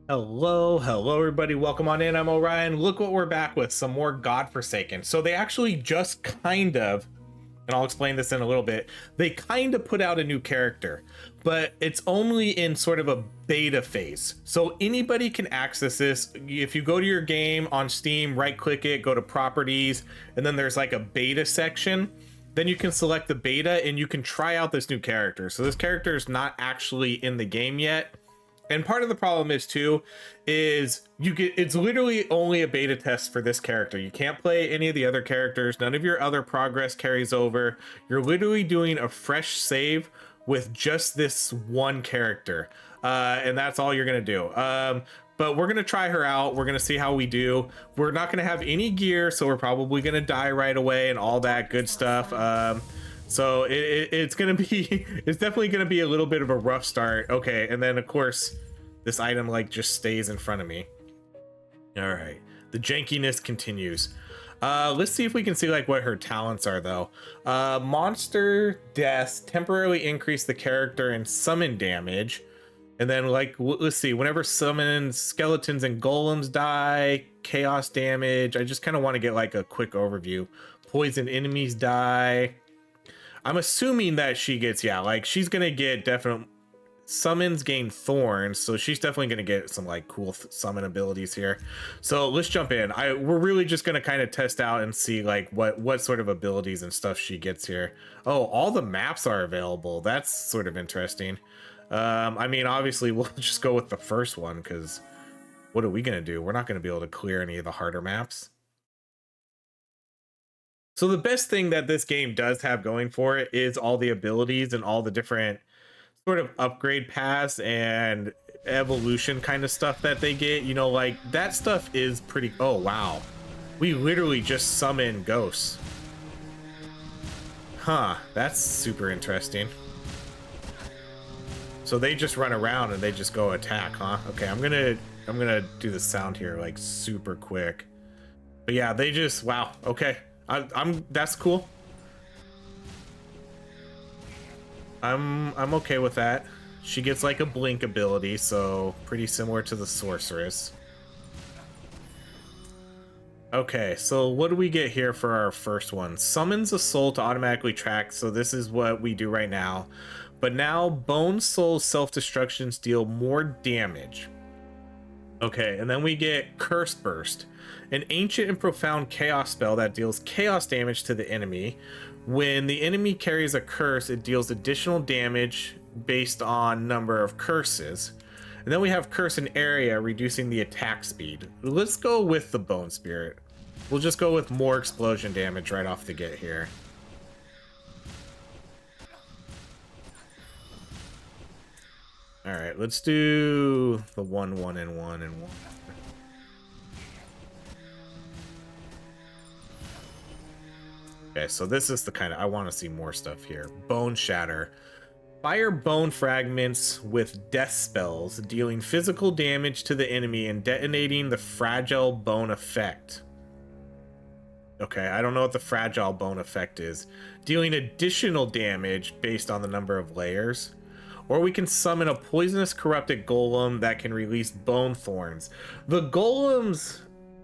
Hello everybody. Welcome on in. I'm Orion. Look what we're back with, some more Godforsaken. So they actually just kind of, and I'll explain this in a little bit, they kind of put out a new character, but it's only in sort of a beta phase. So anybody can access this. If you go to your game on Steam, right click it, go to properties, and then there's like a beta section. Then you can select the beta and you can try out this new character. So this character is not actually in the game yet. And part of the problem is too, is it's literally only a beta test for this character. You can't play any of the other characters. None of your other progress carries over. You're literally doing a fresh save with just this one character. And that's all you're going to do. But we're going to try her out. We're going to see how we do. We're not going to have any gear, so we're probably going to die right away and all that good stuff. So it's gonna be, it's definitely gonna be a little bit of a rough start. Okay, and then of course this item like just stays in front of me. All right, the jankiness continues. Let's see if we can see like what her talents are though. Monster deaths temporarily increase the character and summon damage. And then like, let's see, whenever summons skeletons and golems die, chaos damage. I just kind of want to get like a quick overview. Poison enemies die. I'm assuming that she gets, yeah, like she's gonna get definite summons gain thorns, so she's definitely gonna get some like cool summon abilities here. So let's jump in. We're really just gonna kind of test out and see like what sort of abilities and stuff she gets here. Oh, all the maps are available. That's sort of interesting. I mean, obviously we'll just go with the first one because what are we gonna do? We're not gonna be able to clear any of the harder maps. So the best thing that this game does have going for it is all the abilities and all the different sort of upgrade paths and evolution kind of stuff that they get. You know, like that stuff is pretty. Oh, wow. We literally just summon ghosts. Huh, that's super interesting. So they just run around and they just go attack, huh? Okay, I'm gonna do the sound here like super quick. But yeah, they just, wow, okay. I'm that's cool. I'm okay with that. She gets like a blink ability, so pretty similar to the sorceress. Okay, so what do we get here for our first one? Summons a soul to automatically track, so this is what we do right now. But now bone soul self-destructions deal more damage. Okay, and then we get Curse Burst, an ancient and profound chaos spell that deals chaos damage to the enemy. When the enemy carries a curse, it deals additional damage based on number of curses. And then we have Curse in Area, reducing the attack speed. Let's go with the Bone Spirit. We'll just go with more explosion damage right off the get here. All right, let's do the 1, 1, and 1, and 1. Okay, so this is the kind of, I want to see more stuff here. Bone Shatter. Fire bone fragments with death spells, dealing physical damage to the enemy and detonating the fragile bone effect. Okay, I don't know what the fragile bone effect is. Dealing additional damage based on the number of layers. Or we can summon a poisonous corrupted golem that can release bone thorns. The golems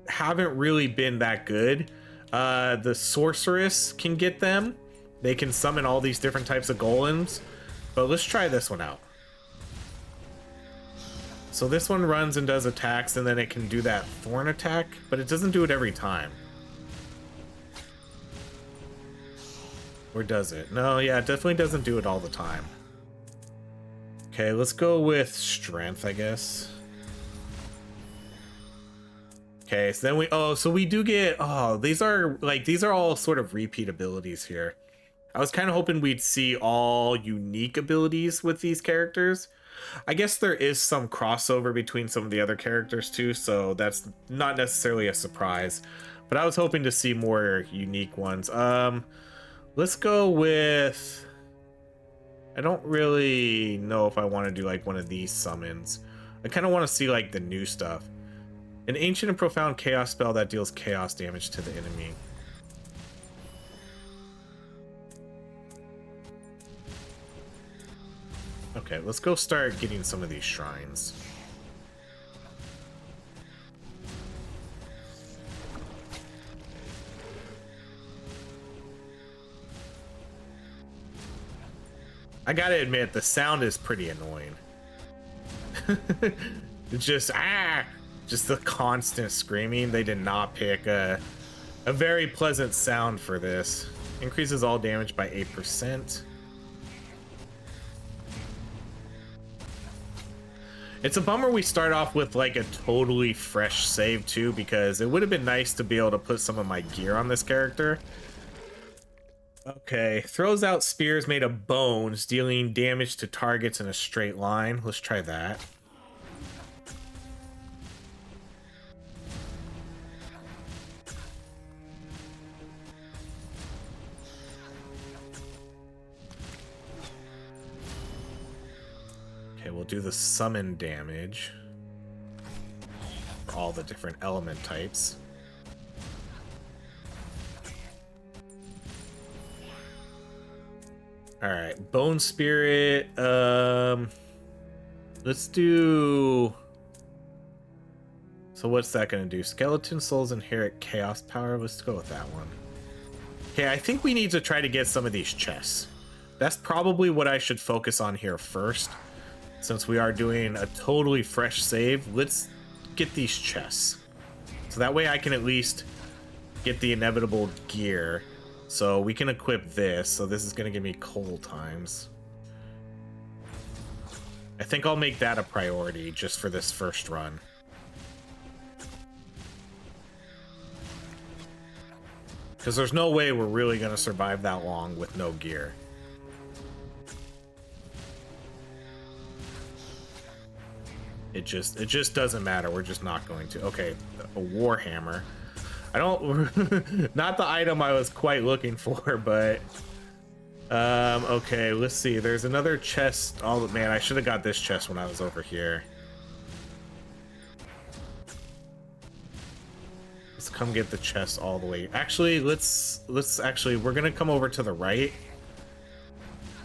haven't really been that good. The sorceress can get them. They can summon all these different types of golems. But let's try this one out. So this one runs and does attacks, and then it can do that thorn attack, but it doesn't do it every time. Or does it? No, yeah, it definitely doesn't do it all the time. Okay, let's go with strength, I guess. Okay, so then we do get, these are all sort of repeat abilities here. I was kind of hoping we'd see all unique abilities with these characters. I guess there is some crossover between some of the other characters too, so that's not necessarily a surprise. But I was hoping to see more unique ones. Let's go with, I don't really know if I want to do like one of these summons. I kind of want to see like the new stuff. An ancient and profound chaos spell that deals chaos damage to the enemy. Okay, let's go start getting some of these shrines. I gotta admit, the sound is pretty annoying. It's just the constant screaming. They did not pick a very pleasant sound for this. Increases all damage by 8%. It's a bummer we start off with like a totally fresh save too, because it would have been nice to be able to put some of my gear on this character. Okay, throws out spears made of bones, dealing damage to targets in a straight line. Let's try that. Okay, we'll do the summon damage for all the different element types. All right, Bone Spirit. Let's do. So what's that gonna do? Skeleton souls inherit chaos power. Let's go with that one. Okay, I think we need to try to get some of these chests. That's probably what I should focus on here first. Since we are doing a totally fresh save, let's get these chests. So that way I can at least get the inevitable gear. So we can equip this. So this is going to give me coal times. I think I'll make that a priority just for this first run. Because there's no way we're really going to survive that long with no gear. It just doesn't matter. We're just not going to. Okay, a warhammer. I don't not the item I was quite looking for, but okay, let's see. There's another chest. Oh man, I should have got this chest when I was over here. Let's come get the chest all the way. Actually, let's actually we're gonna come over to the right.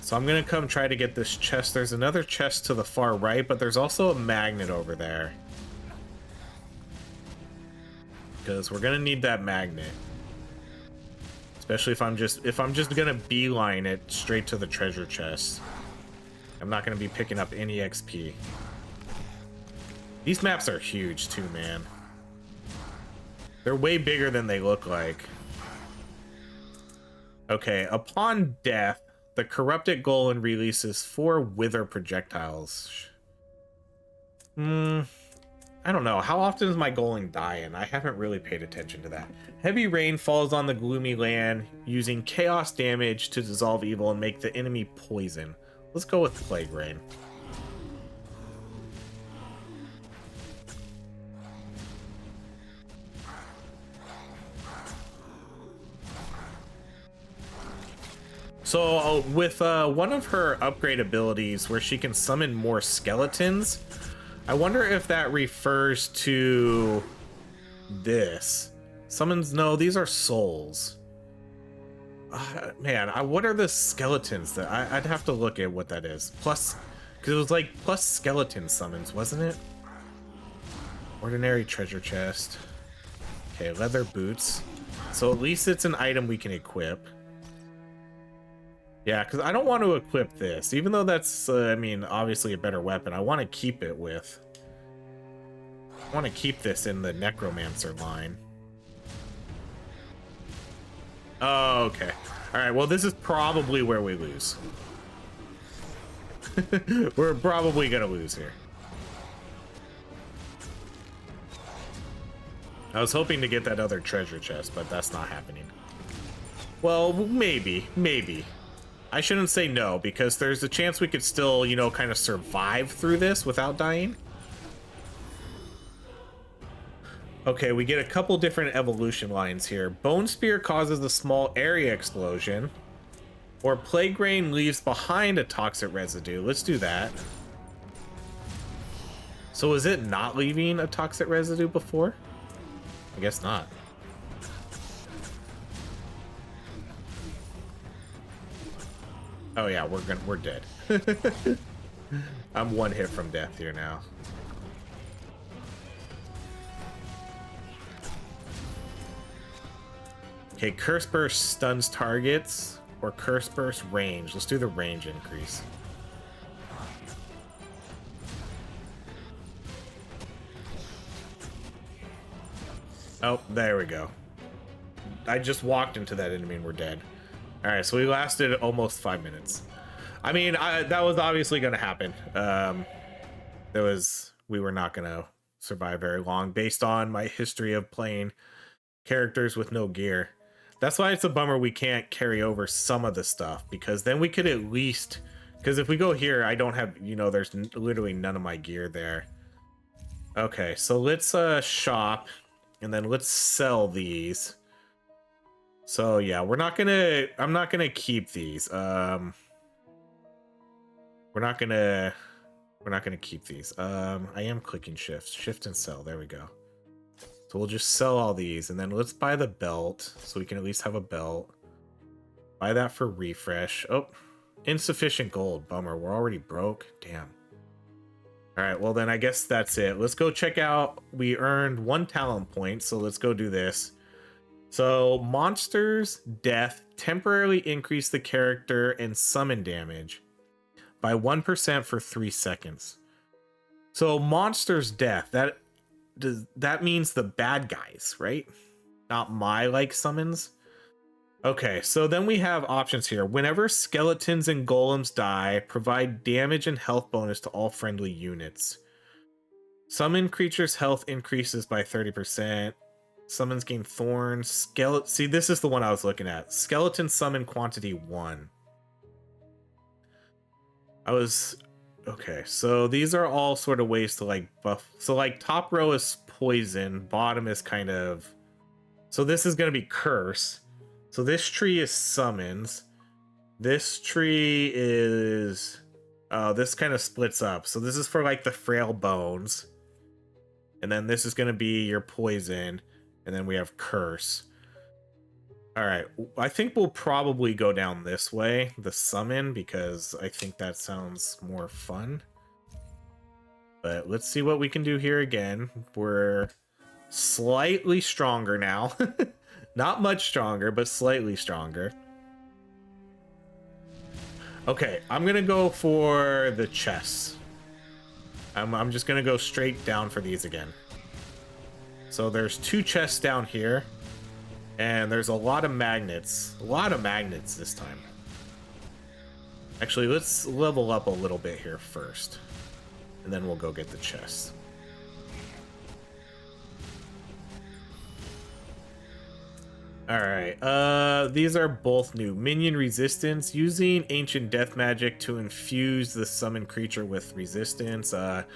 So I'm gonna come try to get this chest. There's another chest to the far right, but there's also a magnet over there. Because we're gonna need that magnet. Especially if I'm just gonna beeline it straight to the treasure chest. I'm not gonna be picking up any XP. These maps are huge too, man. They're way bigger than they look like. Okay, upon death, the corrupted golem releases 4 wither projectiles. I don't know. How often is my golem dying? I haven't really paid attention to that. Heavy rain falls on the gloomy land, using chaos damage to dissolve evil and make the enemy poison. Let's go with plague rain. So with one of her upgrade abilities where she can summon more skeletons, I wonder if that refers to this. Summons, no, these are souls. Man, what are the skeletons that I'd have to look at what that is. Plus, because it was like plus skeleton summons, wasn't it? Ordinary treasure chest. Okay, leather boots. So at least it's an item we can equip. Yeah, because I don't want to equip this. Even though that's, I mean, obviously a better weapon, I want to keep it with... I want to keep this in the Necromancer line. Oh, okay. Alright, well, this is probably where we lose. We're probably going to lose here. I was hoping to get that other treasure chest, but that's not happening. Well, maybe. I shouldn't say no, because there's a chance we could still, you know, kind of survive through this without dying. Okay, we get a couple different evolution lines here. Bone Spear causes a small area explosion, or Plague Rain leaves behind a toxic residue. Let's do that. So is it not leaving a toxic residue before? I guess not. Oh yeah, we're dead. I'm one hit from death here now. Okay, Curse Burst stuns targets. or curse burst range. Let's do the range increase. Oh, there we go. I just walked into that enemy and we're dead. All right, so we lasted almost 5 minutes. I mean, that was obviously going to happen. We were not going to survive very long based on my history of playing characters with no gear. That's why it's a bummer we can't carry over some of the stuff, because then we could at least, because if we go here, I don't have, you know, there's literally none of my gear there. Okay, so let's shop, and then let's sell these. So yeah, I'm not gonna keep these. We're not gonna keep these. I am clicking shift and sell. There we go. So we'll just sell all these, and then let's buy the belt so we can at least have a belt. Buy that for refresh. Oh, insufficient gold. Bummer. We're already broke. Damn. All right, well then I guess that's it. Let's go check out. We earned 1 talent point, so let's go do this. So monsters' death temporarily increase the character and summon damage by 1% for 3 seconds. So monsters' death, that means the bad guys, right? Not my like summons. Okay, so then we have options here. Whenever skeletons and golems die, provide damage and health bonus to all friendly units. Summon creatures' health increases by 30%. Summons gain thorns. See, this is the one I was looking at. Skeleton summon quantity 1. Okay, so these are all sort of ways to like buff. So like top row is poison, bottom is kind of, so this is going to be curse. So this tree is summons. This tree is, this kind of splits up. So this is for like the frail bones. And then this is going to be your poison. And then we have curse. All right, I think we'll probably go down this way, the summon, because I think that sounds more fun. But let's see what we can do here again. We're slightly stronger now. Not much stronger, but slightly stronger. Okay, I'm gonna go for the chests. I'm just gonna go straight down for these again. So there's 2 chests down here. And there's a lot of magnets. A lot of magnets this time. Actually, let's level up a little bit here first. And then we'll go get the chests. Alright, these are both new. Minion resistance. Using ancient death magic to infuse the summoned creature with resistance. A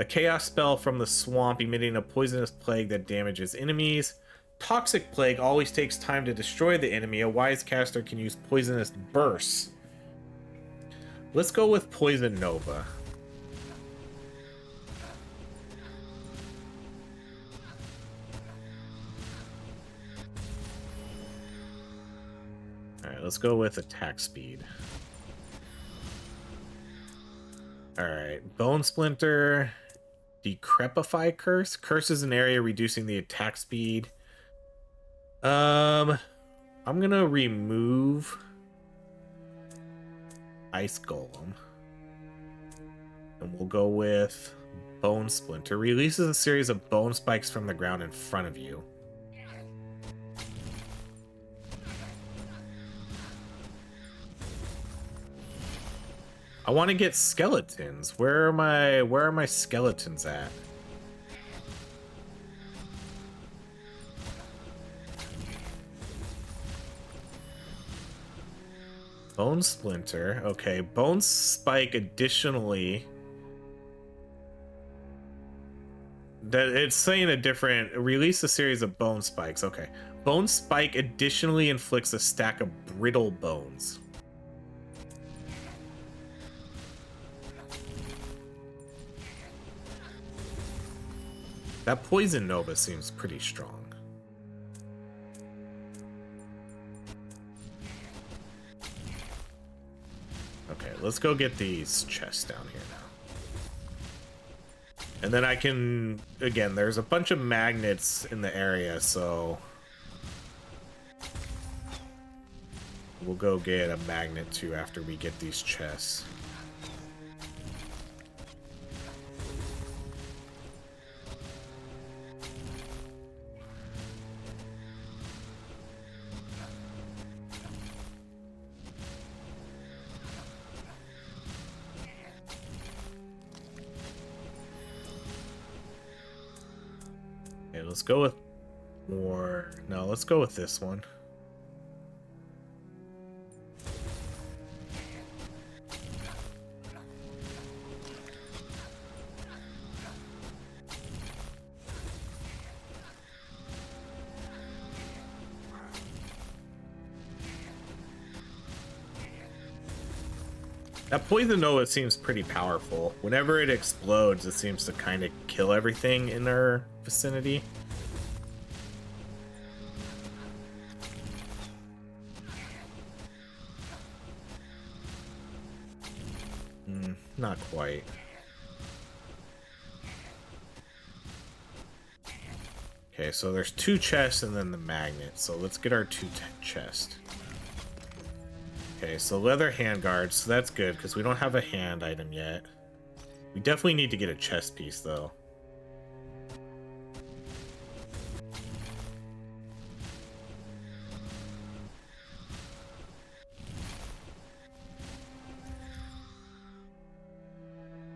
chaos spell from the swamp emitting a poisonous plague that damages enemies. Toxic plague always takes time to destroy the enemy. A wise caster can use poisonous bursts. Let's go with Poison Nova. Alright, let's go with attack speed. Alright, Bone Splinter. Decrepify Curse. Curse is an area reducing the attack speed. I'm gonna remove Ice Golem. And we'll go with Bone Splinter. Releases a series of bone spikes from the ground in front of you. I want to get skeletons. Where are my skeletons at? Bone Splinter. Okay, Bone Spike additionally. That it's saying a different release a series of bone spikes. Okay. Bone Spike additionally inflicts a stack of brittle bones. That Poison Nova seems pretty strong. Okay, let's go get these chests down here now. And then I can, again, there's a bunch of magnets in the area, so We'll go get a magnet too after we get these chests. Okay, let's go with more. No, let's go with this one. That poison nova seems pretty powerful. Whenever it explodes, it seems to kind of kill everything in our vicinity. Not quite. Okay, so there's 2 chests and then the magnet. So let's get our 2 chests. Okay, so leather handguards, so that's good because we don't have a hand item yet. We definitely need to get a chest piece though.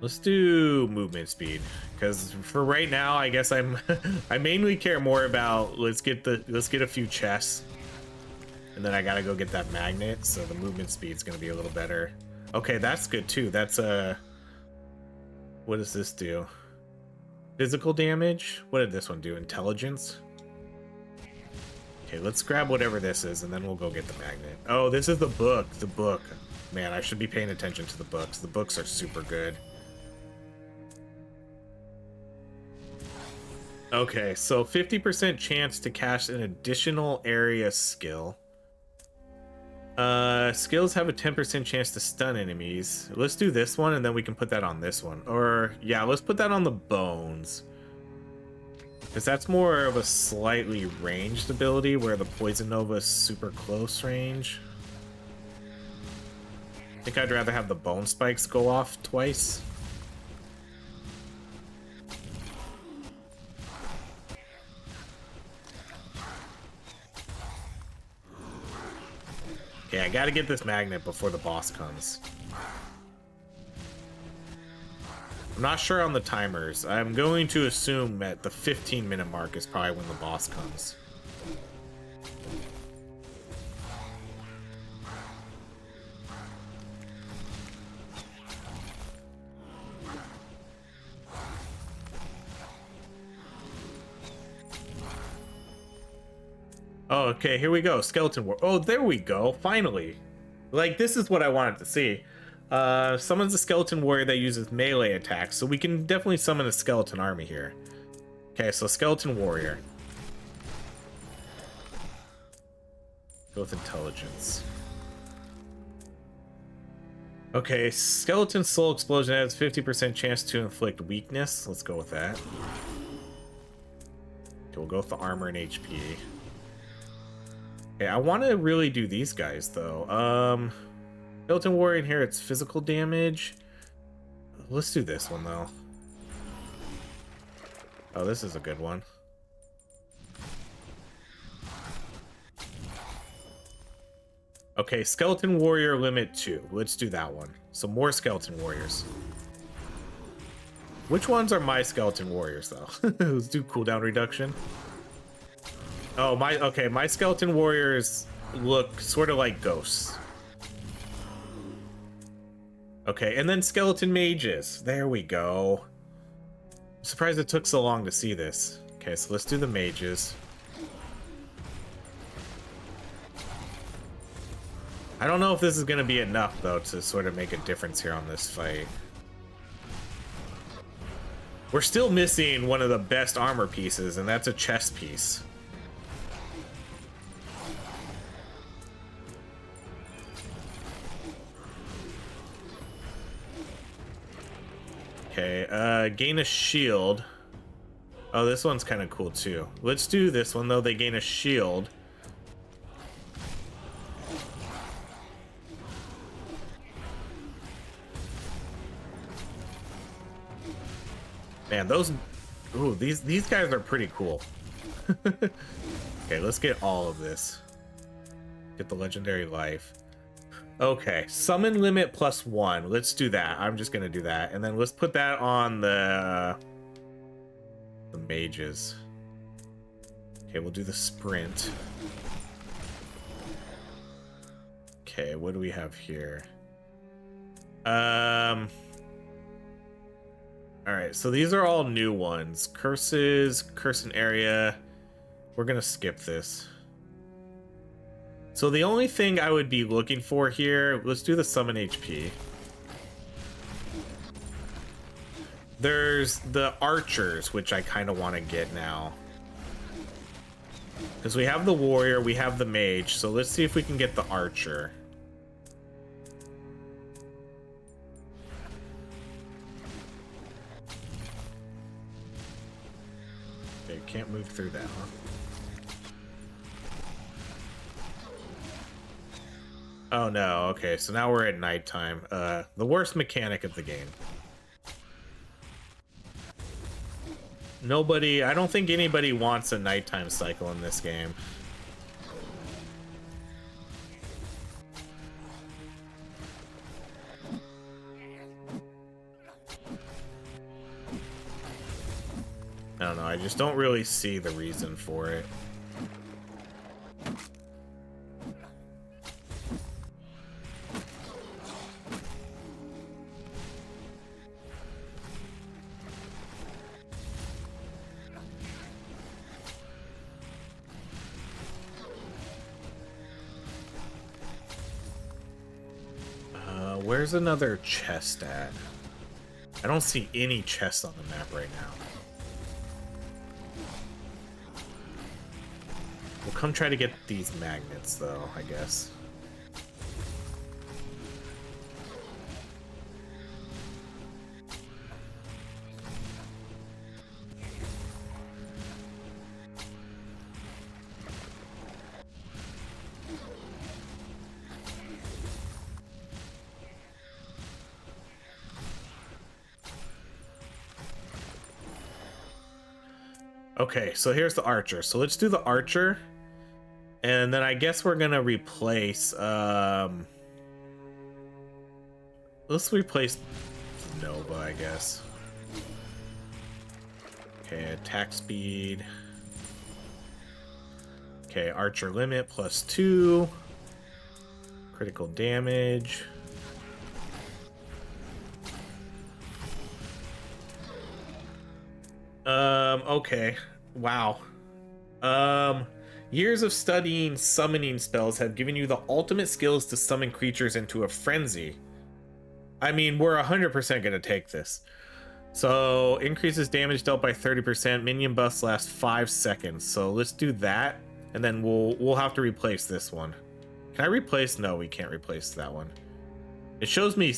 Let's do movement speed because for right now, I guess I mainly care more about let's get a few chests. And then I gotta go get that magnet, so the movement speed's gonna be a little better. Okay, that's good too. That's what does this do? Physical damage? What did this one do? Intelligence? Okay, let's grab whatever this is, and then we'll go get the magnet. Oh, this is the book. The book. Man, I should be paying attention to the books. The books are super good. Okay, so 50% chance to cast an additional area skill. Skills have a 10% chance to stun enemies. Let's do this one and then we can put that on this one. Or yeah, let's put that on the bones. Because that's more of a slightly ranged ability where the poison nova is super close range. I think I'd rather have the bone spikes go off twice. Okay, I gotta get this magnet before the boss comes. I'm not sure on the timers. I'm going to assume that the 15-minute mark is probably when the boss comes. Oh, okay, here we go. Skeleton war. Oh, there we go. Finally. Like, this is what I wanted to see. Summons a skeleton warrior that uses melee attacks, so we can definitely summon a skeleton army here. Okay, so skeleton warrior. Go with intelligence. Okay, skeleton soul explosion has 50% chance to inflict weakness. Let's go with that. Okay, we'll go with the armor and HP. Okay, I want to really do these guys though. Skeleton warrior in here, it's physical damage. Let's do this one though. Oh, this is a good one. Okay, skeleton warrior limit 2. Let's do that one. So more skeleton warriors. Which ones are my skeleton warriors though? Let's do cooldown reduction. Oh, my skeleton warriors look sort of like ghosts. Okay, and then skeleton mages. There we go. I'm surprised it took so long to see this. Okay, so let's do the mages. I don't know if this is going to be enough, though, to sort of make a difference here on this fight. We're still missing one of the best armor pieces, and that's a chest piece. Okay, gain a shield. Oh, this one's kind of cool too. Let's do this one though. They gain a shield. man, those... Ooh, these guys are pretty cool. Okay, let's get all of this. Get the legendary life. Okay, summon limit +1. Let's do that. I'm just gonna do that. And then let's put that on the mages. Okay, we'll do the sprint. Okay, what do we have here? All right, so these are all new ones. Curses, curse an area. We're gonna skip this. So the only thing I would be looking for here, let's do the summon HP. There's the archers, which I kind of want to get now. Because we have the warrior, we have the mage, so let's see if we can get the archer. Okay, can't move through that, huh? Oh no, okay, so now we're at nighttime. The worst mechanic of the game. I don't think anybody wants a nighttime cycle in this game. I don't know, I just don't really see the reason for it. Where's another chest at? I don't see any chests on the map right now. We'll come try to get these magnets, though, I guess. Okay, so here's the archer. So let's do the archer. And then I guess we're gonna replace let's replace Nova, I guess. Okay, attack speed. Okay, archer limit +2. Critical damage. Okay. Wow. Years of studying summoning spells have given you the ultimate skills to summon creatures into a frenzy. I mean, we're 100% gonna take this. So, increases damage dealt by 30%. Minion buffs last 5 seconds. So let's do that, and then we'll have to replace this one. Can I replace? No, we can't replace that one. It shows me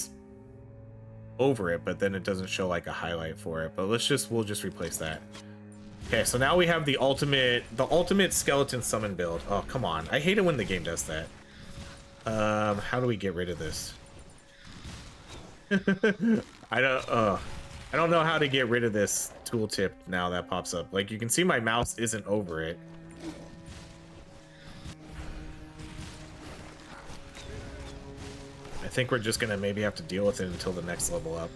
over it, but then it doesn't show like a highlight for it. But we'll just replace that. Okay, so now we have the ultimate skeleton summon build. Oh, come on. I hate it when the game does that. How do we get rid of this? I don't know how to get rid of this tooltip now that pops up. Like, you can see my mouse isn't over it. I think we're just gonna maybe have to deal with it until the next level up.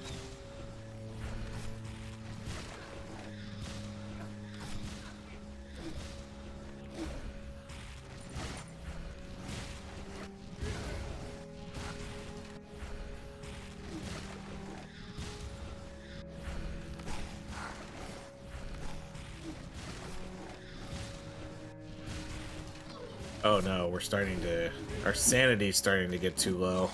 Oh no, our sanity's starting to get too low.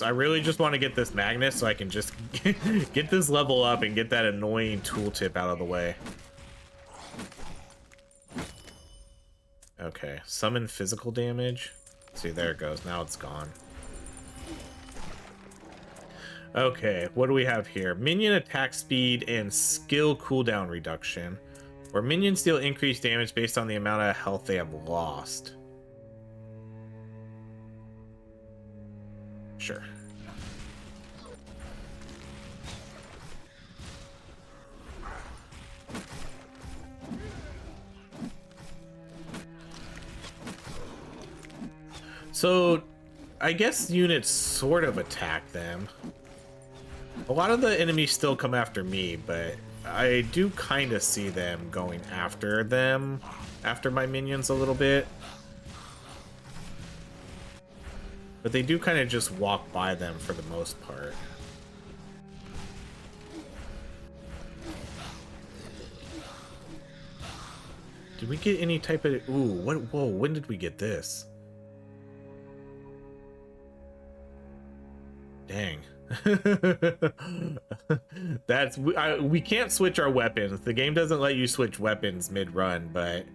I really just want to get this magnet so I can just get this level up and get that annoying tooltip out of the way. Okay, summon physical damage. See, there it goes. Now it's gone. Okay, what do we have here? Minion attack speed and skill cooldown reduction. Where minions deal increased damage based on the amount of health they have lost. Sure. So, I guess units sort of attack them. A lot of the enemies still come after me, but I do kind of see them going after them, after my minions a little bit. But they do kind of just walk by them for the most part. Did we get any type of... Ooh, what? Whoa, when did we get this? Dang. That's we can't switch our weapons. The game doesn't let you switch weapons mid-run, but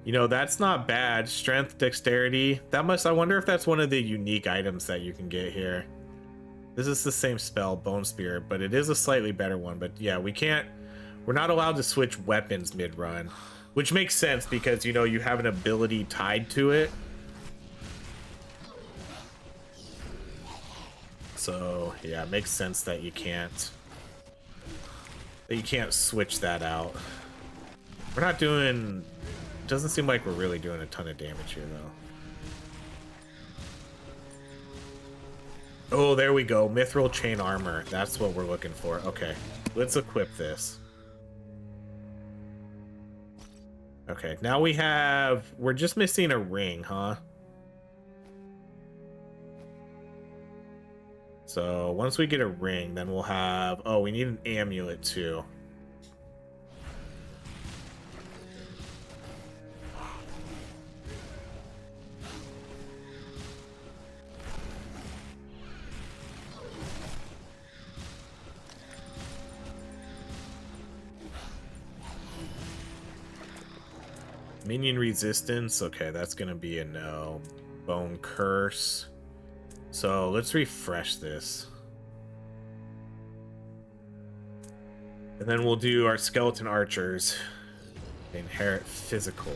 you know, that's not bad. Strength, dexterity. That must... I wonder if that's one of the unique items that you can get here. This is the same spell, Bone Spear, but it is a slightly better one. But yeah, we're not allowed to switch weapons mid-run, which makes sense because, you know, you have an ability tied to it. So yeah, it makes sense that you can't switch that out. We're not doing... Doesn't seem like we're really doing a ton of damage here though. Oh, there we go. Mithril chain armor. That's what we're looking for. Okay, let's equip this. Okay, now we're just missing a ring, huh? So once we get a ring, then we'll have... Oh, we need an amulet too. Minion resistance. Okay, that's gonna be a no. Bone curse. So let's refresh this. And then we'll do our skeleton archers. Inherit physical.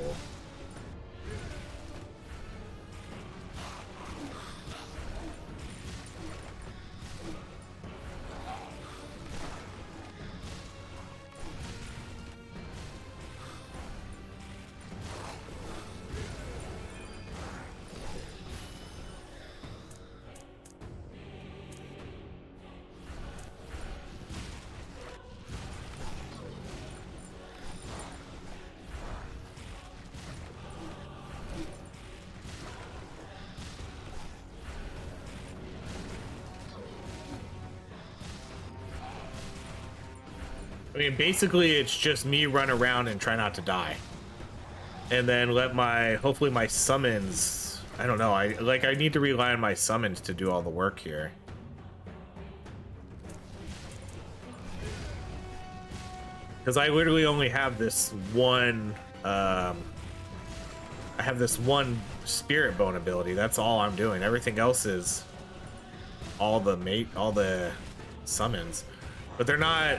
I mean, basically, it's just me run around and try not to die. And then let hopefully my summons... I don't know, I need to rely on my summons to do all the work here. Because I literally only have this one... I have this one spirit bone ability. That's all I'm doing. Everything else is all the summons. But they're not...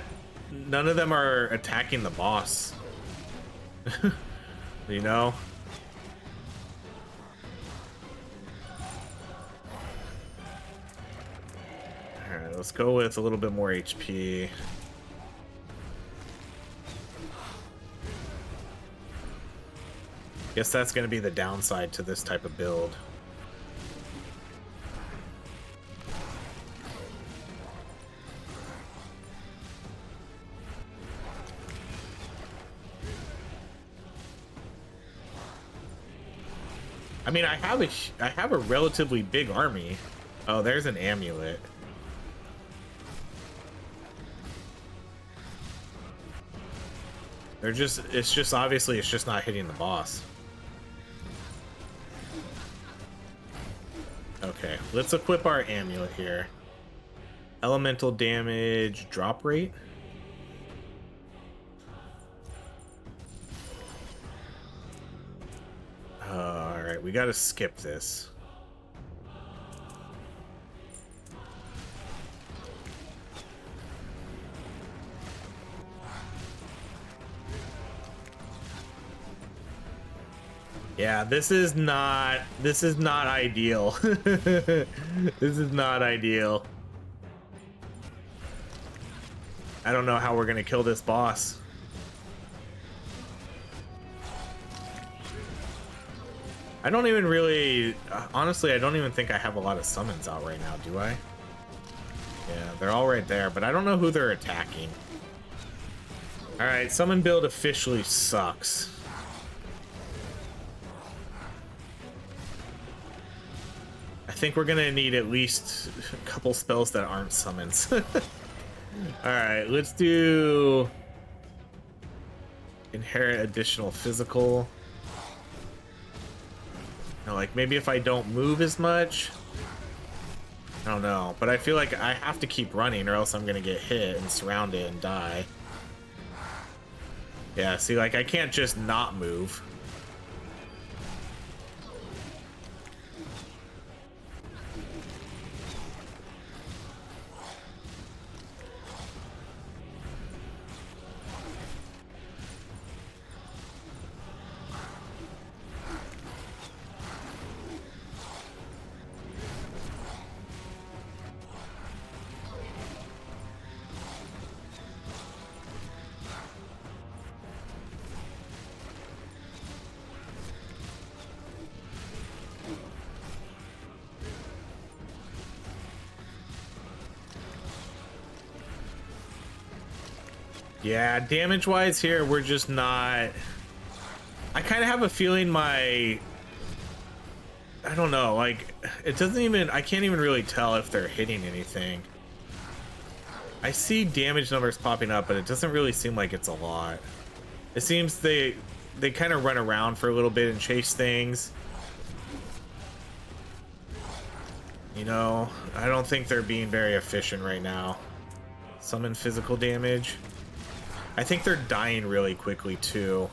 None of them are attacking the boss. You know? Alright, let's go with a little bit more HP. Guess that's going to be the downside to this type of build. I mean, I have a relatively big army. Oh, there's an amulet. It's just obviously it's just not hitting the boss. Okay, let's equip our amulet here. Elemental damage drop rate. Alright, we gotta skip this. Yeah, this is not ideal. This is not ideal. I don't know how we're gonna kill this boss. I don't even really, honestly, I don't even think I have a lot of summons out right now, do I? Yeah, they're all right there, but I don't know who they're attacking. All right, summon build officially sucks. I think we're gonna need at least a couple spells that aren't summons. All right, let's do inherit additional physical. You know, like maybe if I don't move as much, I don't know, but I feel like I have to keep running or else I'm gonna get hit and surrounded and die. Yeah, see, like I can't just not move. Yeah, damage-wise here, we're just not... I kind of have a feeling I don't know, like, it doesn't even... I can't even really tell if they're hitting anything. I see damage numbers popping up, but it doesn't really seem like it's a lot. It seems they kind of run around for a little bit and chase things. You know, I don't think they're being very efficient right now. Summon physical damage. I think they're dying really quickly too.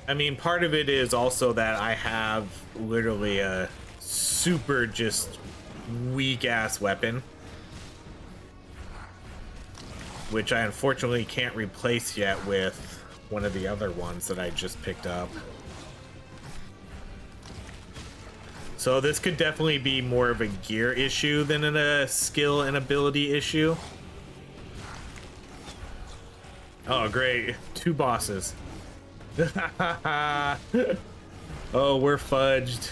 I mean, part of it is also that I have literally a super just weak ass weapon, which I unfortunately can't replace yet with one of the other ones that I just picked up. So this could definitely be more of a gear issue than a skill and ability issue. Oh, great. 2 bosses. Oh, we're fudged.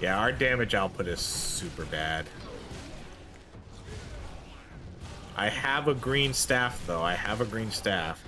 Yeah, our damage output is super bad. I have a green staff, though. I have a green staff.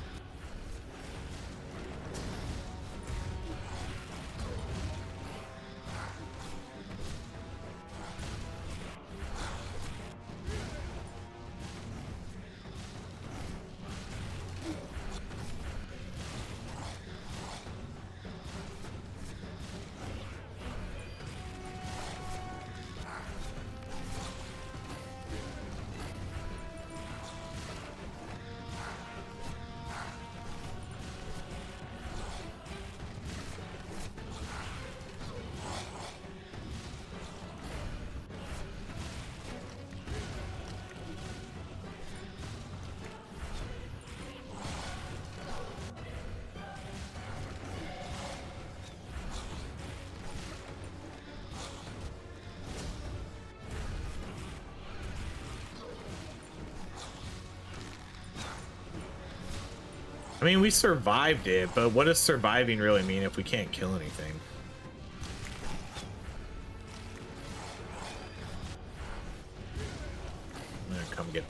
I mean, we survived it, but what does surviving really mean if we can't kill anything?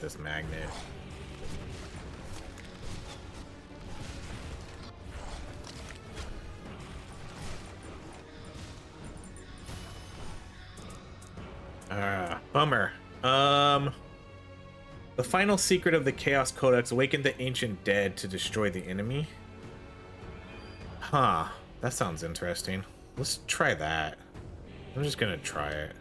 get this magnet. Bummer. The final secret of the Chaos Codex: awaken the ancient dead to destroy the enemy. Huh. That sounds interesting. Let's try that. I'm just gonna try it.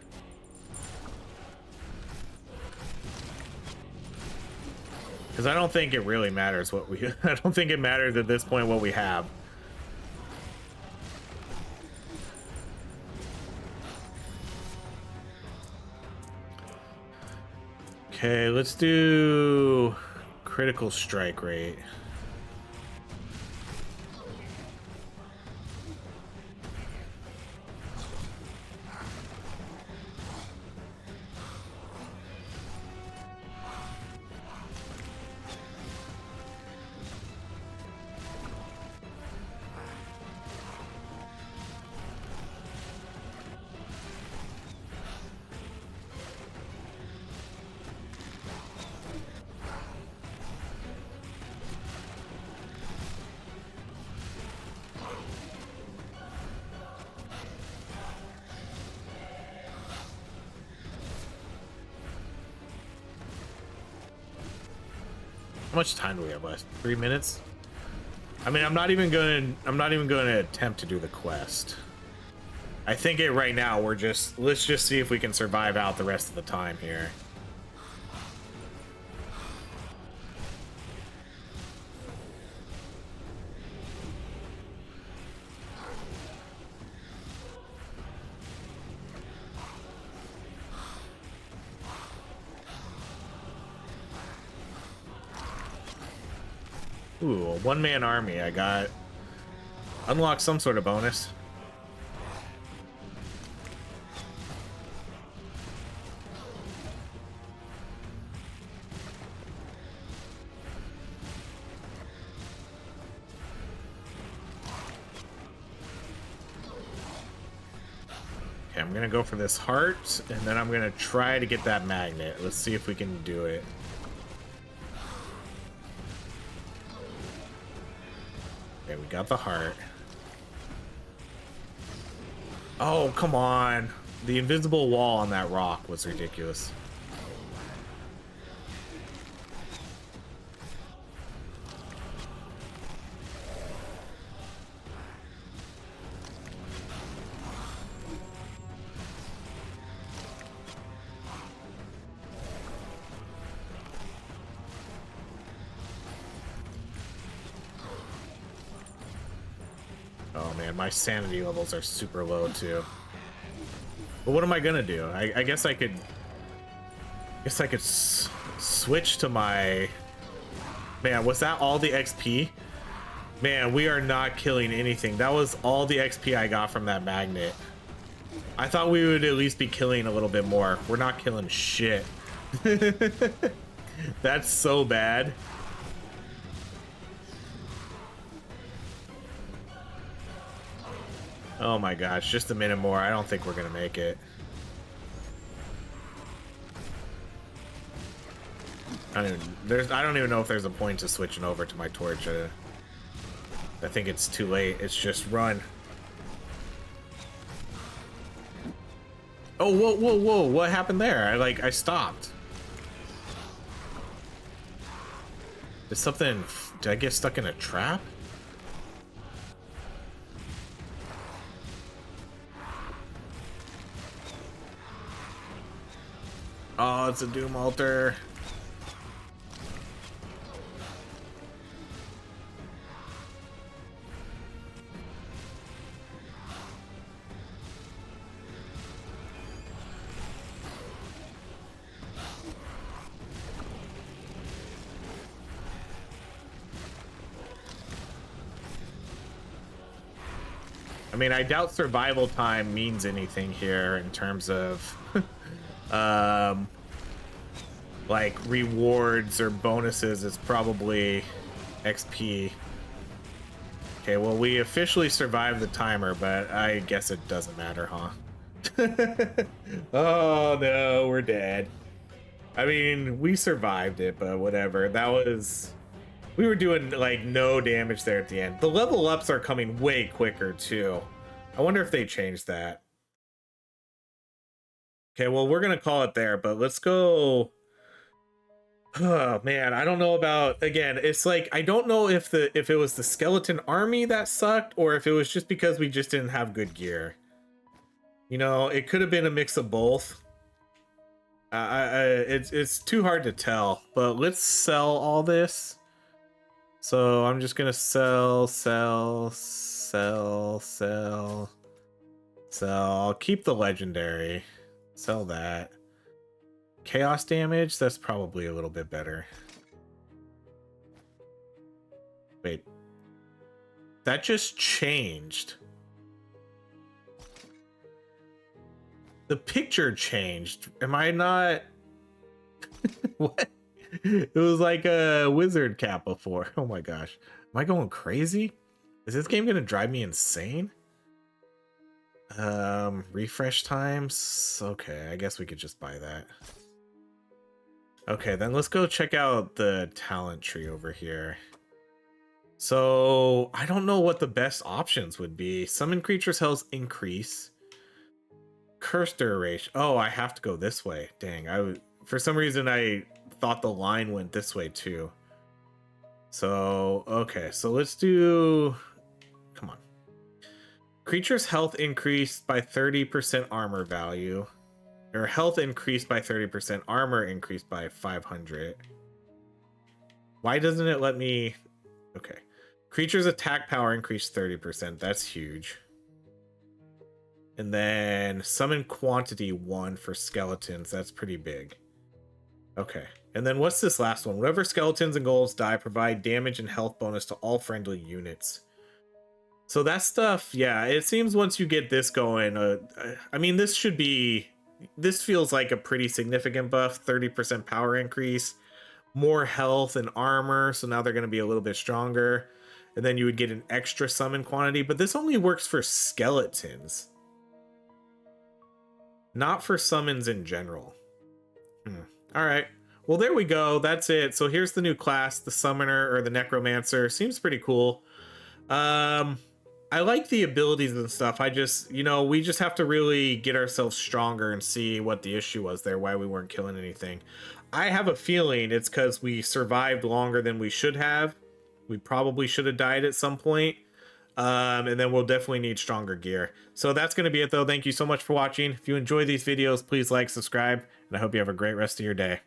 Because I don't think it really matters what we... I don't think it matters at this point what we have. Okay, let's do critical strike rate. How much time do we have left? 3 minutes? I mean, I'm not even going to attempt to do the quest. I think right now let's just see if we can survive out the rest of the time here. Ooh, a one-man army. I got unlock some sort of bonus. Okay, I'm gonna go for this heart, and then I'm gonna try to get that magnet. Let's see if we can do it. Okay, we got the heart. Oh, come on. The invisible wall on that rock was ridiculous. Oh man, my sanity levels are super low too. But what am I gonna do? I guess I could switch to my... Man, was that all the XP? Man, we are not killing anything. That was all the XP I got from that magnet. I thought we would at least be killing a little bit more. We're not killing shit. That's so bad. Oh my gosh, just a minute more. I don't think we're gonna make it. I don't even know if there's a point to switching over to my torch. I think it's too late. It's just run. Oh, whoa, whoa, whoa! What happened there? I stopped. Did I get stuck in a trap? Oh, it's a Doom altar. I mean, I doubt survival time means anything here in terms of like rewards or bonuses. It's probably XP. Okay, well, we officially survived the timer, but I guess it doesn't matter, huh? Oh no, we're dead. I mean, we survived it, but whatever. That was... We were doing, like, no damage there at the end. The level ups are coming way quicker, too. I wonder if they changed that. Okay, well, we're gonna call it there, but let's go... Oh, man, I don't know about... Again, it's like, I don't know if it was the skeleton army that sucked, or if it was just because we just didn't have good gear. You know, it could have been a mix of both. It's too hard to tell, but let's sell all this. So I'm just gonna sell. I'll keep the legendary. Sell that. Chaos damage, that's probably a little bit better. Wait. That just changed. The picture changed. Am I not... What? It was like a wizard cap before. Oh my gosh. Am I going crazy? Is this game gonna drive me insane? Refresh times. Okay, I guess we could just buy that. Okay, then let's go check out the talent tree over here. So I don't know what the best options would be. Summon creatures' health increase. Curse duration. Oh, I have to go this way. Dang, for some reason I thought the line went this way too. So okay, so let's do... Come on. Creature's health increased by 30% armor value. Or health increased by 30%, armor increased by 500. Why doesn't it let me... Okay. Creature's attack power increased 30%. That's huge. And then summon quantity 1 for skeletons. That's pretty big. Okay. And then what's this last one? Whenever skeletons and golems die, provide damage and health bonus to all friendly units. So that stuff, yeah, it seems once you get this going, I mean, this should be... This feels like a pretty significant buff. 30% power increase, more health and armor, so now they're going to be a little bit stronger. And then you would get an extra summon quantity, but this only works for skeletons, not for summons in general. All right, well, there we go. That's it. So here's the new class, the Summoner or the Necromancer. Seems pretty cool. I like the abilities and stuff. I just, you know, we just have to really get ourselves stronger and see what the issue was there, why we weren't killing anything. I have a feeling it's because we survived longer than we should have. We probably should have died at some point. And then we'll definitely need stronger gear. So that's going to be it, though. Thank you so much for watching. If you enjoy these videos, please like, subscribe, and I hope you have a great rest of your day.